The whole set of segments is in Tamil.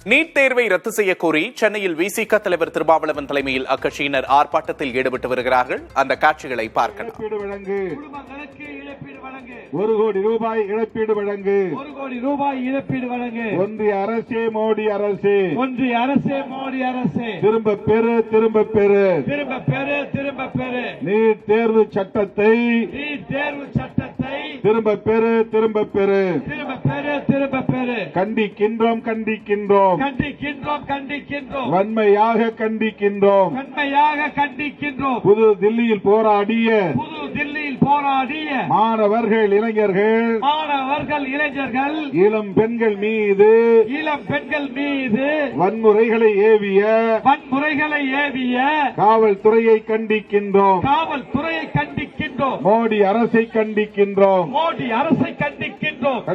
நீட் தேர்வை ரத்து செய்ய கோரி சென்னையில் விசிக தலைவர் திருமாவளவன் தலைமையில் அக்கட்சியினர் ஆர்ப்பாட்டத்தில் ஈடுபட்டு வருகிறார்கள். அந்த காட்சிகளை பார்க்கலாம். 1 கோடி ரூபாய் இழப்பீடு வழங்கு. 1 கோடி ரூபாய் இழப்பீடு வழங்கு. ஒன்றிய அரசே மோடி அரசே. ஒன்றிய அரசே மோடி அரசே. திரும்ப பெறு திரும்ப பெறு. திரும்ப பெறு திரும்ப பெறு. நீட் தேர்வு சட்டத்தை. நீட் தேர்வு சட்டத்தை. திரும்ப பெறு திரும்ப பெறு. திரும்ப பெறு திரும்ப பெறு. கண்டிக்கின்றோம் கண்டிக்கின்றோம். கண்டிக்கின்றோம் கண்டிக்கின்றோம். வன்மையாக கண்டிக்கின்றோம். வன்மையாக கண்டிக்கின்றோம். புது தில்லியில் போராடிய மாணவர்கள் இளைஞர்கள் இளம் பெண்கள் மீது வன்முறைகளை ஏவிய காவல்துறையை கண்டிக்கின்றோம். மோடி அரசை கண்டிக்கின்றோம்.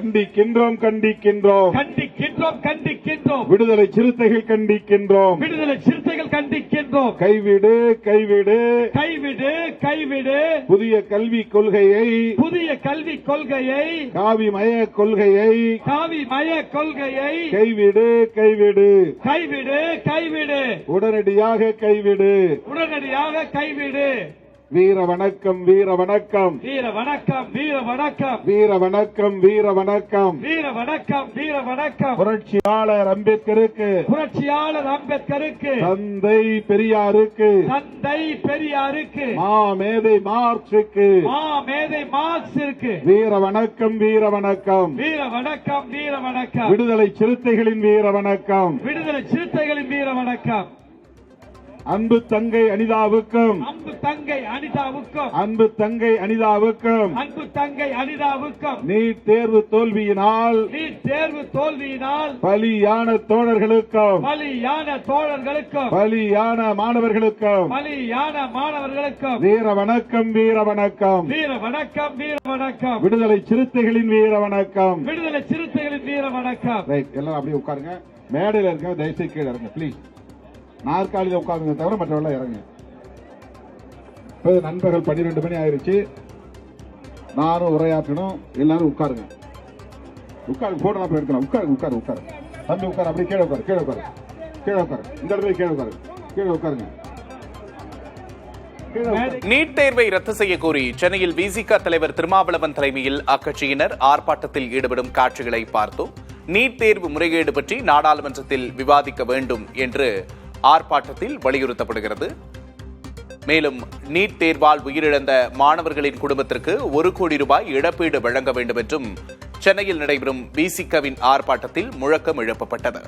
கண்டிக்கின்றோம். விடுதலை சிறுத்தைகள் கண்டிக்கின்றோம். கைவிடு கைவிடு கைவிடு. புதிய கல்விக் கொள்கையை காவிமய கொள்கையை கைவிடு. உடனடியாக கைவிடு. வீர வணக்கம் வீர வணக்கம் வீர வணக்கம் வீர வணக்கம் வீர வணக்கம் வீர வணக்கம் வீர வணக்கம் வீர வணக்கம். புரட்சியாளர் அம்பேத்கருக்கு தந்தை பெரியாருக்கு மாமேதை மார்க்சுக்கு வீர வணக்கம் வீர வணக்கம் வீர வணக்கம் வீர வணக்கம். விடுதலை சிறுத்தைகளின் வீர வணக்கம். அன்பு தங்கை அனிதாவுக்கும் நீட் தேர்வு தோல்வியினால் பலியான தோழர்களுக்கும் பலியான மாணவர்களுக்கும் வீர வணக்கம் வீர வணக்கம் விடுதலை சிறுத்தைகளின் வீர வணக்கம். எல்லாரும் அப்படியே உட்காருங்க. மேடையில் இருக்க தயவுசெய்து கீழே இருங்க பிளீஸ். நாற்காலியில் உட்கார்ந்து தவிர மற்றவெல்லாம் இறங்க. நண்பர்கள் 12 மணி ஆயிருச்சு. நானும் உரையாற்றணும். எல்லாரும் உட்காருங்க. போட்டோ எடுக்கலாம். உட்காரு தம்பி உட்காரு. அப்படியே கீழே உட்காரு. இந்த இடத்துல கீழே உட்காருங்க. நீட் தேர்வை ரத்து செய்ய கோரி சென்னையில் விசிக தலைவர் திருமாவளவன் தலைமையில் அக்கட்சியினர் ஆர்ப்பாட்டத்தில் ஈடுபடும் காட்சிகளை பார்த்தோம். நீட் தேர்வு முறைகேடு பற்றி நாடாளுமன்றத்தில் விவாதிக்க வேண்டும் என்று ஆர்ப்பாட்டத்தில் வலியுறுத்தப்படுகிறது. மேலும் நீட் தேர்வால் உயிரிழந்த மாணவர்களின் குடும்பத்திற்கு 1 கோடி ரூபாய் இழப்பீடு வழங்க வேண்டும் என்றும் சென்னையில் நடைபெறும் விசிகவின் ஆர்ப்பாட்டத்தில் முழக்கம் எழுப்பப்பட்டது.